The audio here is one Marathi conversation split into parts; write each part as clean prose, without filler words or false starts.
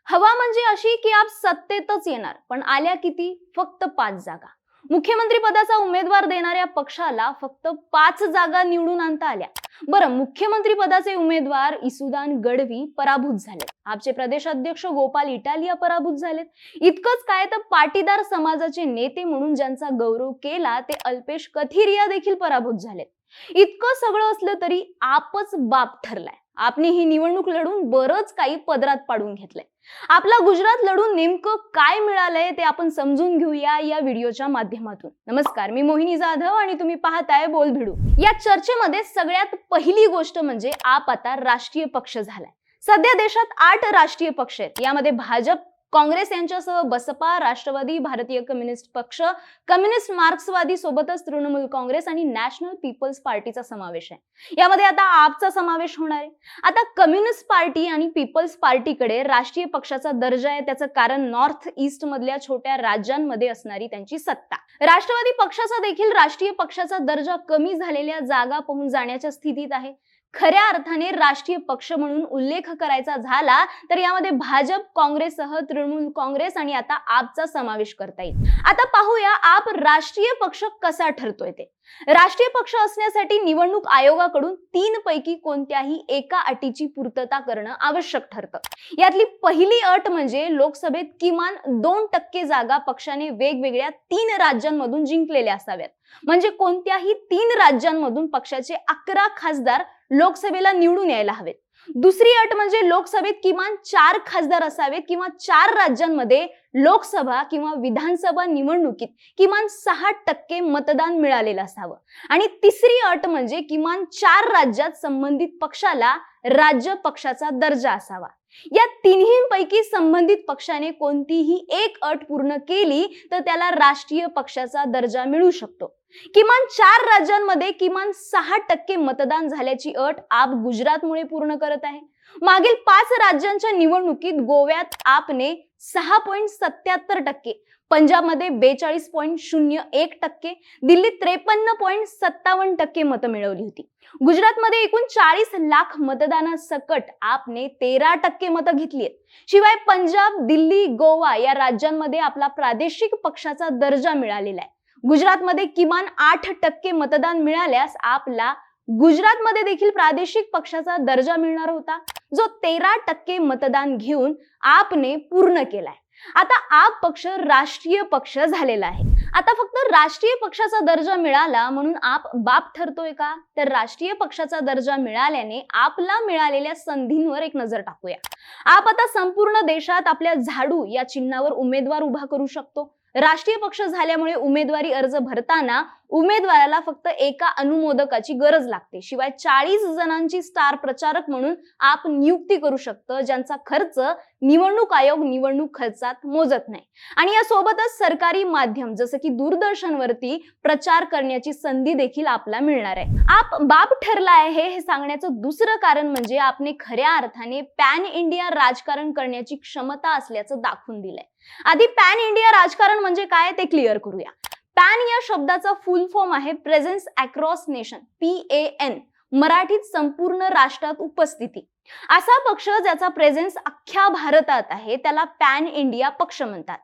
हवा म्हणजे अशी की आप सत्तेतच येणार, पण आल्या किती? फक्त 5 जागा. मुख्यमंत्री पदाचा उमेदवार देणाऱ्या पक्षाला फक्त 5 जागा निवडून आणता आल्या. बरं, मुख्यमंत्री पदाचे उमेदवार इसुदान गढवी पराभूत झाले. आपचे प्रदेशाध्यक्ष गोपाल इटालिया पराभूत झालेत. इतकंच काय तर पाटीदार समाजाचे नेते म्हणून ज्यांचा गौरव केला ते अल्पेश कथिरिया देखील पराभूत झालेत. इतकं सगळं असलं तरी आपच बाप ठरलाय. आपनी ही निवडणूक लढून बरंच काही पदरात पाडून घेतलंय. आपला गुजरात लढून नेमकं काय मिळालंय ते आपण समजून घेऊया या व्हिडिओच्या माध्यमातून. नमस्कार, मी मोहिनी जाधव आणि तुम्ही पाहताय बोल भिडू. या चर्चेमध्ये सगळ्यात पहिली गोष्ट म्हणजे आप आता राष्ट्रीय पक्ष झालाय. सध्या देशात 8 राष्ट्रीय पक्ष आहेत. यामध्ये भाजप, काँग्रेस यांच्यासह बसपा, राष्ट्रवादी, भारतीय कम्युनिस्ट पक्ष, कम्युनिस्ट मार्क्सवादी सोबतच तृणमूल काँग्रेस आणि नॅशनल पीपल्स पार्टीचा समावेश आहे. यामध्ये आता आपचा समावेश होणार आहे. आता कम्युनिस्ट पार्टी आणि पीपल्स पार्टीकडे राष्ट्रीय पक्षाचा दर्जा आहे. त्याचं कारण नॉर्थ ईस्ट मधल्या छोट्या राज्यांमध्ये असणारी त्यांची सत्ता. राष्ट्रवादी पक्षाचा देखील राष्ट्रीय पक्षाचा दर्जा कमी झालेल्या जागा पाहून जाण्याच्या स्थितीत आहे. खऱ्या अर्थाने राष्ट्रीय पक्ष म्हणून उल्लेख करायचा झाला तर यामध्ये भाजप, काँग्रेससह तृणमूल काँग्रेस आणि आता आपचा समावेश करता येईल. आता पाहूया आप राष्ट्रीय पक्ष कसा ठरतोय ते. राष्ट्रीय पक्ष असण्यासाठी निवडणूक आयोगाकडून 3 पैकी कोणत्याही एका अटीची पूर्तता करणं आवश्यक ठरतं. यातली पहिली अट म्हणजे लोकसभेत किमान 2% जागा पक्षाने वेगवेगळ्या 3 राज्यांमधून जिंकलेल्या असाव्यात. म्हणजे कोणत्याही 3 राज्यांमधून पक्षाचे 11 खासदार लोकसभेला निवडून यायला हवेत. दुसरी अट म्हणजे लोकसभेत किमान 4 खासदार असावेत किंवा 4 राज्यांमध्ये लोकसभा किंवा विधानसभा निवडणुकीत किमान 6% मतदान मिळालेलं असावं. आणि तिसरी अट म्हणजे किमान 4 राज्यात संबंधित पक्षाला राज्य पक्षाचा दर्जा असावा. या तिन्हींपैकी संबंधित पक्षाने कोणतीही एक अट पूर्ण केली तर त्याला राष्ट्रीय पक्षाचा दर्जा मिळू शकतो. किमान 4 राज्यांमध्ये किमान 6% मतदान झाल्याची अट आप गुजरातमुळे पूर्ण करत आहे. मागील 5 राज्यांच्या निवडणुकीत गोव्यात आपने 6.77%, पंजाबमध्ये 42.01%, दिल्लीत 53.57% मतं मिळवली होती. गुजरातमध्ये एकूण 40 लाख मतदानासकट आपने 13% मतं घेतली आहेत. शिवाय पंजाब, दिल्ली, गोवा या राज्यांमध्ये आपला प्रादेशिक पक्षाचा दर्जा मिळालेला आहे. गुजरातमध्ये किमान 8% मतदान मिळाल्यास आपला गुजरातमध्ये देखील प्रादेशिक पक्षाचा दर्जा मिळणार होता, जो 13% मतदान घेऊन आपने पूर्ण केलाय. आता आप पक्ष राष्ट्रीय पक्ष झालेला आहे. आता फक्त राष्ट्रीय पक्षाचा दर्जा मिळाला म्हणून आप बाप ठरतोय का? तर राष्ट्रीय पक्षाचा दर्जा मिळाल्याने आपला मिळालेल्या संधींवर एक नजर टाकूया. आप आता संपूर्ण देशात आपल्या झाडू या चिन्हावर उमेदवार उभा करू शकतो. राष्ट्रीय पक्ष झाल्यामुळे उमेदवारी अर्ज भरताना उमेदवाराला फक्त एका अनुमोदकाची गरज लागते. शिवाय 40 जणांची स्टार प्रचारक म्हणून आप नियुक्ती करू शकतं, ज्यांचा खर्च निवडणूक आयोग निवडणूक खर्चात मोजत नाही. आणि या सोबतच सरकारी माध्यम जसं की दूरदर्शनवरती प्रचार करण्याची संधी देखील आपल्याला मिळणार आहे. आप बाप ठरला आहे हे सांगण्याचं दुसरं कारण म्हणजे आपने खऱ्या अर्थाने पॅन इंडिया राजकारण करण्याची क्षमता असल्याचं दाखवून दिलंय. आधी पॅन इंडिया राजकारण म्हणजे काय ते क्लिअर करूया. पॅन या शब्दाचा फुल फॉर्म आहे प्रेझेन्स अक्रॉस नेशन, PAN. मराठीत संपूर्ण राष्ट्रात उपस्थिती. असा पक्ष ज्याचा प्रेझेन्स अख्ख्या भारतात आहे त्याला पॅन इंडिया पक्ष म्हणतात.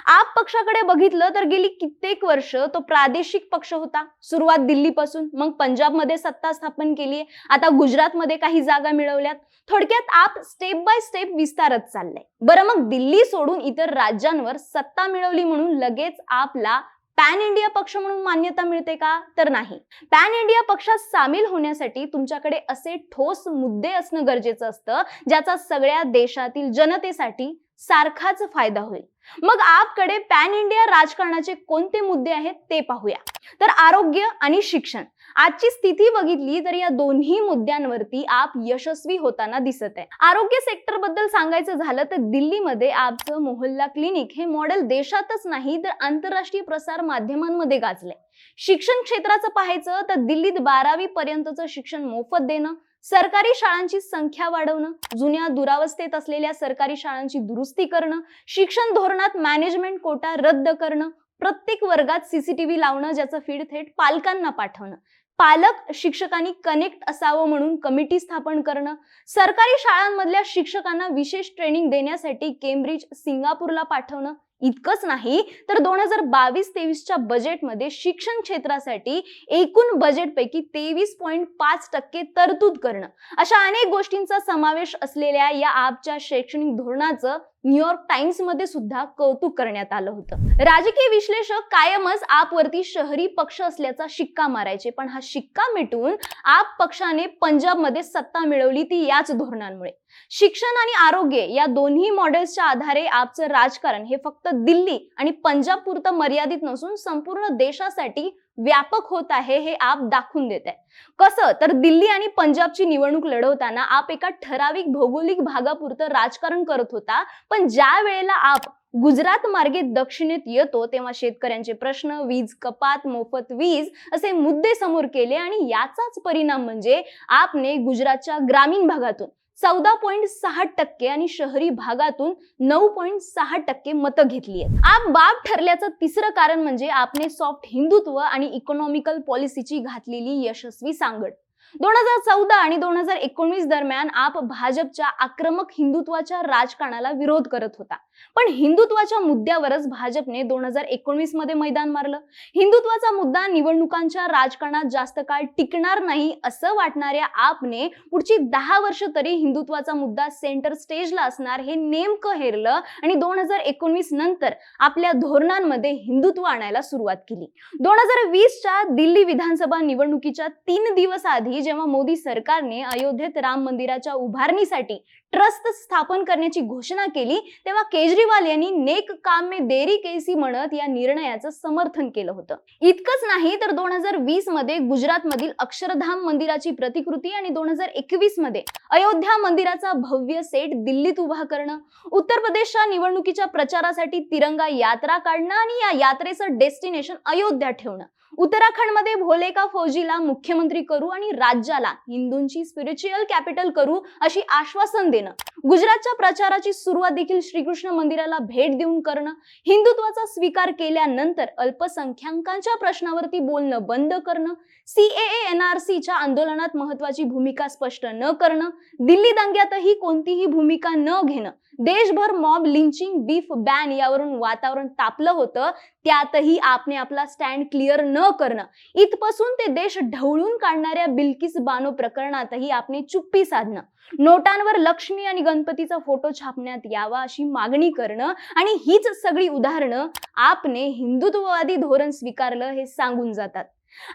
आप पक्षाकडे बघितलं तर गेली कित्येक वर्ष तो प्रादेशिक पक्ष होता. सुरुवात दिल्लीपासून, मग पंजाबमध्ये सत्ता स्थापन केली, आता गुजरातमध्ये काही जागा मिळवल्यात. थोडक्यात आप स्टेप बाय स्टेप विस्तारत चाललंय. बरं, मग दिल्ली सोडून इतर राज्यांवर सत्ता मिळवली म्हणून लगेच आपला पॅन इंडिया पक्ष म्हणून मान्यता मिळते का? तर नाही. पॅन इंडिया पक्षात सामील होण्यासाठी तुमच्याकडे असे ठोस मुद्दे असणं गरजेचं असतं ज्याचा सगळ्या देशातील जनतेसाठी सारखाच फायदा होईल. मग आपकडे पॅन इंडिया राजकारणाचे कोणते मुद्दे आहेत ते पाहूया. तर आरोग्य आणि शिक्षण. आजची स्थिती बघितली तर या दोन्ही मुद्द्यांवरती आप यशस्वी होताना दिसत आहे. आरोग्य सेक्टर बद्दल सांगायचं झालं तर दिल्लीमध्ये आपचं मोहल्ला क्लिनिक हे मॉडेल देशातच नाही तर आंतरराष्ट्रीय प्रसार माध्यमांमध्ये गाजलंय. शिक्षण क्षेत्राचं पाहायचं तर दिल्लीत 12वी पर्यंतचं शिक्षण मोफत देणं, सरकारी शाळांची संख्या वाढवणं, जुन्या दुरावस्थेत असलेल्या सरकारी शाळांची दुरुस्ती करणं, शिक्षण धोरणात मॅनेजमेंट कोटा रद्द करणं, प्रत्येक वर्गात CCTV लावणं ज्याचं फीड थेट पालकांना पाठवणं, पालक शिक्षकांनी कनेक्ट असावं म्हणून कमिटी स्थापन करणं, सरकारी शाळांमधल्या शिक्षकांना विशेष ट्रेनिंग देण्यासाठी केम्ब्रिज, सिंगापूरला पाठवणं, इतकंच नाही तर 2022-23च्या बजेटमध्ये शिक्षण क्षेत्रासाठी एकूण बजेटपैकी 23.5% तरतूद करणं, अशा अनेक गोष्टींचा समावेश असलेल्या या आपच्या शैक्षणिक धोरणाचं न्यूयॉर्क टाइम्स मध्ये सुद्धा कौतुक करण्यात आलं होतं. राजकीय विश्लेषक कायमच आपवरती शहरी पक्ष असल्याचा शिक्का मारायचे, पण हा शिक्का मिटवून आप पक्षाने पंजाबमध्ये सत्ता मिळवली ती याच धोरणांमुळे. शिक्षण आणि आरोग्य या दोन्ही मॉडेल्सच्या आधारे आपचं राजकारण हे फक्त दिल्ली आणि पंजाब पुरतं मर्यादित नसून संपूर्ण देशासाठी व्यापक होत आहे हे आप दाखवून देत आहे. कसं तर दिल्ली आणि पंजाबची निवडणूक लढवताना आप एका ठराविक भौगोलिक भागापुरतं राजकारण करत होता, पण ज्या वेळेला आप गुजरात मार्गे दक्षिणेत येतो तेव्हा शेतकऱ्यांचे प्रश्न, वीज कपात, मोफत वीज असे मुद्दे समोर केले आणि याचाच परिणाम म्हणजे आपने गुजरातच्या ग्रामीण भागातून 14.6% आणि शहरी भागातून 9.6% मतं घेतली आहेत. आप बाप ठरल्याचं तिसरं कारण म्हणजे आपने सॉफ्ट हिंदुत्व आणि इकॉनॉमिकल पॉलिसीची घातलेली यशस्वी सांगड. 2014 आणि 2019 दरम्यान आप भाजपच्या आक्रमक हिंदुत्वाच्या राजकारणाला विरोध करत होता, पण हिंदुत्वाच्या मुद्द्यावरच भाजपने 2019 मध्ये मैदान मारलं. हिंदुत्वाचा मुद्दा निवडणुकांच्या राजकारणात जास्त काळ टिकणार नाही असं वाटणाऱ्या आपने पुढची 10 वर्ष तरी हिंदुत्वाचा मुद्दा सेंटर स्टेजला असणार हे नेमकं हेरलं आणि 2019 नंतर आपल्या धोरणांमध्ये हिंदुत्व आणायला सुरुवात केली. 2020च्या दिल्ली विधानसभा निवडणुकीच्या 3 दिवस आधी जेव्हा मोदी सरकारने अयोध्येत राम मंदिराच्या उभारणीसाठी ट्रस्ट स्थापन करण्याची घोषणा केली तेव्हा केजरीवाल यांनी नेक काम में देरी कैसी म्हणत या निर्णयाचं समर्थन केलं होतं. इतकंच नाही तर 2020 मध्ये गुजरातमधील अक्षरधाम मंदिराची प्रतिकृती आणि 2021 मध्ये अयोध्या मंदिराचा भव्य सेट दिल्लीत उभा करणं, उत्तर प्रदेशच्या निवडणुकीच्या प्रचारासाठी तिरंगा यात्रा काढणं आणि या यात्रेचं डेस्टिनेशन अयोध्या ठेवणं, उत्तराखंडमध्ये भोले का फौजीला मुख्यमंत्री करू आणि राज्याला हिंदूंची स्पिरिच्युअल कॅपिटल करू अशी आश्वासन देणं, गुजरातच्या प्रचाराची सुरुवात देखील श्रीकृष्ण मंदिराला भेट देऊन करणं, हिंदुत्वाचा स्वीकार केल्यानंतर अल्पसंख्याकांच्या प्रश्नावरती बोलणं बंद करणं, CAA NRCच्या आंदोलनात महत्वाची भूमिका स्पष्ट न करणं, दिल्ली दंग्यातही कोणतीही भूमिका न घेणं, देशभर मॉब लिंचिंग, बीफ बॅन यावरून वातावरण तापलं होतं त्यातही आपने आपला स्टँड क्लिअर न करणं, इथपासून ते देश ढवळून काढणाऱ्या बिल्किस बानो प्रकरणातही आपने चुप्पी साधणं, नोटांवर लक्ष्मी आणि गणपतीचा फोटो छापण्यात यावा अशी मागणी करणं आणि हीच सगळी उदाहरणं आपने हिंदुत्ववादी धोरण स्वीकारलं हे सांगून जातात.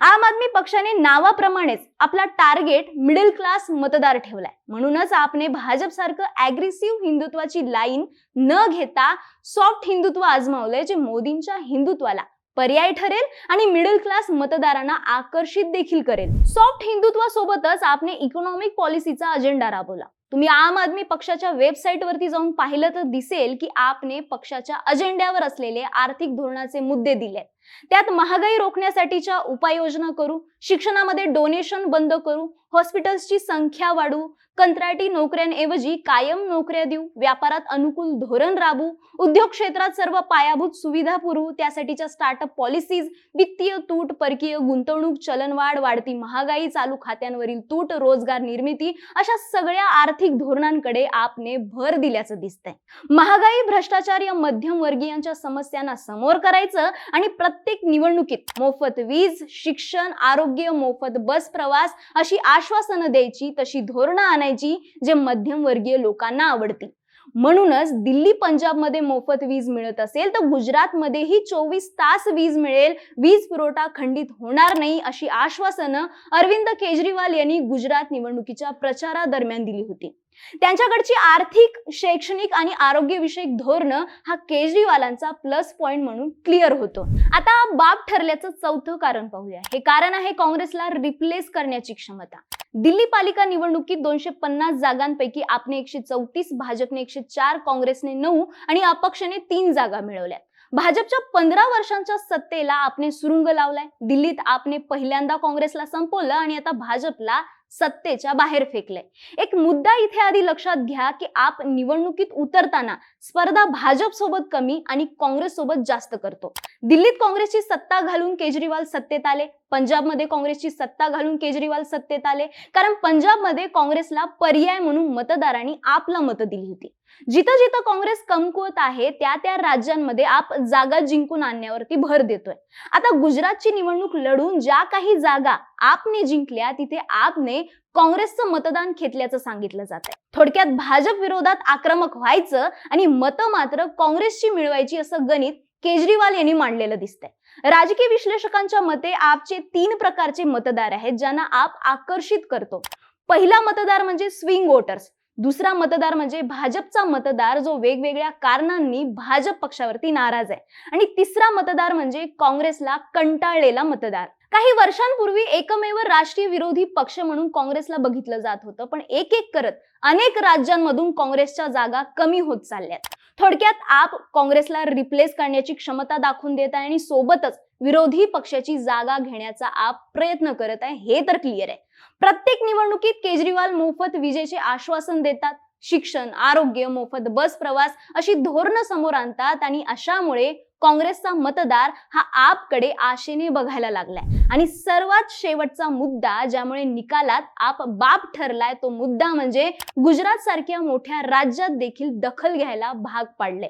आम आदमी पक्षाने नावाप्रमाणेच आपला टार्गेट मिडल क्लास मतदार ठेवलाय. म्हणूनच आपने भाजप सारखं अग्रेसिव्ह हिंदुत्वाची लाईन न घेता सॉफ्ट हिंदुत्व आजमावलंय जे मोदींच्या हिंदुत्वाला पर्याय ठरेल आणि मिडल क्लास मतदारांना आकर्षित देखील करेल. सॉफ्ट हिंदुत्वासोबतच आपने इकॉनॉमिक पॉलिसीचा अजेंडा राबवला. तुम्ही आम आदमी पक्षाच्या वेबसाईट वरती जाऊन पाहिलं तर दिसेल की आपने पक्षाच्या अजेंड्यावर असलेले आर्थिक धोरणाचे मुद्दे दिलेत. त्यात महागाई रोखण्यासाठीच्या उपाययोजना करू, शिक्षणामध्ये डोनेशन बंद करू, हॉस्पिटल्सची संख्या वाढवू, कंत्राटी नोकऱ्यांऐवजी कायम नोकऱ्या देऊ, व्यापारात अनुकूल धोरण राबवू, उद्योग क्षेत्रात सर्व पायाभूत सुविधा पुरवू, त्यासाठीच्या स्टार्टअप पॉलिसीज, वित्तीय तूट, परकीय गुंतवणूक, चलनवाढ, वाढती महागाई, चालू खात्यांवरील तूट, रोजगार निर्मिती अशा सगळ्या आर्थिक धोरणांकडे आपने भर दिल्याचं दिसतंय. महागाई, भ्रष्टाचार या मध्यमवर्गीयांच्या समस्यांना समोर करायचं आणि प्रत्येक निवडणुकीत मोफत वीज, शिक्षण, आरोग्य, मोफत बस प्रवास अशी आश्वासनं द्यायची, तशी धोरणं आणायची जे मध्यमवर्गीय लोकांना आवडतील. म्हणूनच दिल्ली पंजाबमध्ये मोफत वीज मिळत असेल तर गुजरातमध्येही 24 तास वीज मिळेल, वीज पुरवठा खंडित होणार नाही अशी आश्वासनं अरविंद केजरीवाल यांनी गुजरात निवडणुकीच्या प्रचारादरम्यान दिली होती. त्यांच्याकडची आर्थिक, शैक्षणिक आणि आरोग्यविषयक धोरणं हा केजरीवालांचा प्लस पॉइंट म्हणून क्लिअर होतो. आता बाप ठरल्याचं चौथं कारण पाहूया. हे कारण आहे काँग्रेसला रिप्लेस करण्याची क्षमता. दिल्ली पालिका निवडणुकीत 250 जागांपैकी आपने 134, भाजपने 104, काँग्रेसने 9 आणि अपक्षने 3 जागा मिळवल्या. भाजपच्या 15 वर्षांच्या सत्तेला आपने सुरुंग लावलाय. दिल्लीत आपने पहिल्यांदा काँग्रेसला संपवलं आणि आता भाजपला सत्तेच्या बाहेर फेकलंय. एक मुद्दा इथे आधी लक्षात घ्या की आप निवडणुकीत उतरताना स्पर्धा भाजप सोबत कमी आणि काँग्रेस सोबत जास्त करतो. दिल्लीत काँग्रेसची सत्ता घालून केजरीवाल सत्तेत आले, पंजाबमध्ये काँग्रेसची सत्ता घालून केजरीवाल सत्तेत आले, कारण पंजाबमध्ये काँग्रेसला पर्याय म्हणून मतदारांनी आपला मतं दिली होती. जिथं जिथं काँग्रेस कमकुवत आहे त्या त्या राज्यांमध्ये आप जागा जिंकून आणण्यावरती भर देतोय. आता गुजरातची निवडणूक लढून ज्या काही जागा आपने जिंकल्या तिथे आपने काँग्रेसचं मतदान घेतल्याचं सांगितलं जात आहे. थोडक्यात भाजप विरोधात आक्रमक व्हायचं आणि मतं मात्र काँग्रेसची मिळवायची असं गणित केजरीवाल यांनी मांडलेलं दिसतंय. राजकीय विश्लेषकांच्या मते आपचे 3 प्रकारचे मतदार आहेत ज्यांना आप आकर्षित करतो. पहिला मतदार म्हणजे स्विंग वोटर्स, दुसरा मतदार म्हणजे भाजपचा मतदार जो वेगवेगळ्या कारणांनी भाजप पक्षावरती नाराज आहे, आणि तिसरा मतदार म्हणजे काँग्रेसला कंटाळलेला मतदार. काही वर्षांपूर्वी एकमेव राष्ट्रीय विरोधी पक्ष म्हणून काँग्रेसला बघितलं जात होतं, पण एक एक करत अनेक राज्यांमधून काँग्रेसच्या जागा कमी होत चालल्यात. थोडक्यात आप काँग्रेसला रिप्लेस करण्याची क्षमता दाखवून देत आहे आणि सोबतच विरोधी पक्षाची जागा घेण्याचा आप प्रयत्न करत आहे, हे तर क्लिअर आहे. प्रत्येक निवडणुकीत केजरीवाल मोफत विजेचे आश्वासन देतात, शिक्षण, आरोग्य, मोफत बस प्रवास अशी धोरणं समोर आणतात आणि अशामुळे काँग्रेसचा मतदार हा आपकडे आशेने बघायला लागलाय. आणि सर्वात शेवटचा मुद्दा ज्यामुळे निकालात आप बाप ठरलाय तो मुद्दा म्हणजे गुजरात सारख्या मोठ्या राज्यात देखील दखल घ्यायला भाग पाडले.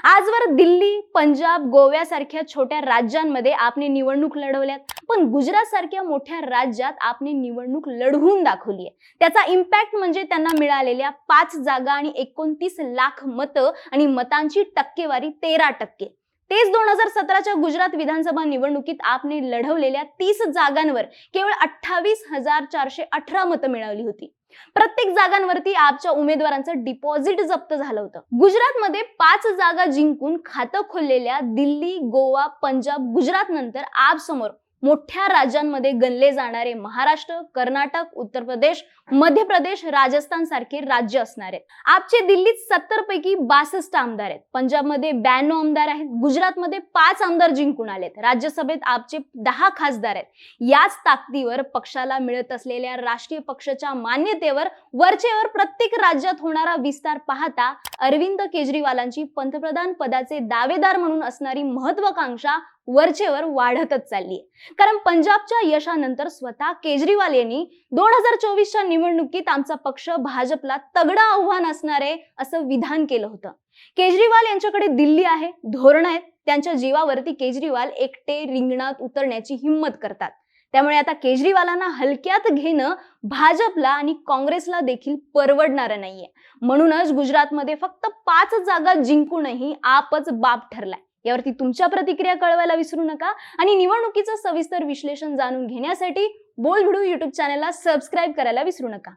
आजवर दिल्ली, पंजाब, गोव्यासारख्या छोट्या राज्यांमध्ये आपने निवडणूक लढवल्यात, पण गुजरात सारख्या मोठ्या राज्यात आपने निवडणूक लढवून दाखवली आहे. त्याचा इम्पॅक्ट म्हणजे त्यांना मिळालेल्या 5 जागा आणि 29 लाख मतं आणि मतांची टक्केवारी 13%. तेच 2017च्या गुजरात विधानसभा निवडणुकीत आपने लढवलेल्या 30 जागांवर केवळ 28,418 मतं मिळवली होती. प्रत्येक जागांवरती आपच्या उमेदवारांचं डिपॉझिट जप्त झालं होतं. गुजरातमध्ये 5 जागा जिंकून खातं खोललेल्या दिल्ली, गोवा, पंजाब, गुजरात नंतर आप समोर मोठ्या राज्यांमध्ये गणले जाणारे महाराष्ट्र, कर्नाटक, उत्तर प्रदेश, मध्य प्रदेश, राजस्थान सारखे राज्य असणार आहेत. आपचे दिल्लीत 70 पैकी 62 आमदार आहेत, पंजाबमध्ये 92 आमदार आहेत, गुजरातमध्ये 5 आमदार जिंकून आलेत, राज्यसभेत आपचे 10 खासदार आहेत. याच ताकदीवर पक्षाला मिळत असलेल्या राष्ट्रीय पक्षाच्या मान्यतेवर वरचेवर प्रत्येक राज्यात होणारा विस्तार पाहता अरविंद केजरीवालांची पंतप्रधान पदाचे दावेदार म्हणून असणारी महत्वाकांक्षा वरचेवर वाढतच चालली आहे. कारण पंजाबच्या यशानंतर स्वतः केजरीवाल यांनी 2024च्या निवडणुकीत आमचा पक्ष भाजपला तगडं आव्हान असणार आहे असं विधान केलं होतं. केजरीवाल यांच्याकडे दिल्ली आहे, धोरण आहेत, त्यांच्या जीवावरती केजरीवाल एकटे रिंगणात उतरण्याची हिंमत करतात. त्यामुळे आता केजरीवालांना हलक्यात घेणं भाजपला आणि काँग्रेसला देखील परवडणारं नाहीये. म्हणूनच गुजरातमध्ये फक्त 5 जागा जिंकूनही आपच बाप ठरलाय. यावरती तुमच्या प्रतिक्रिया कळवायला विसरू नका आणि निवडणुकीचं सविस्तर विश्लेषण जाणून घेण्यासाठी बोल्ड व्हिडिओ YouTube चॅनलला सबस्क्राईब करायला विसरू नका.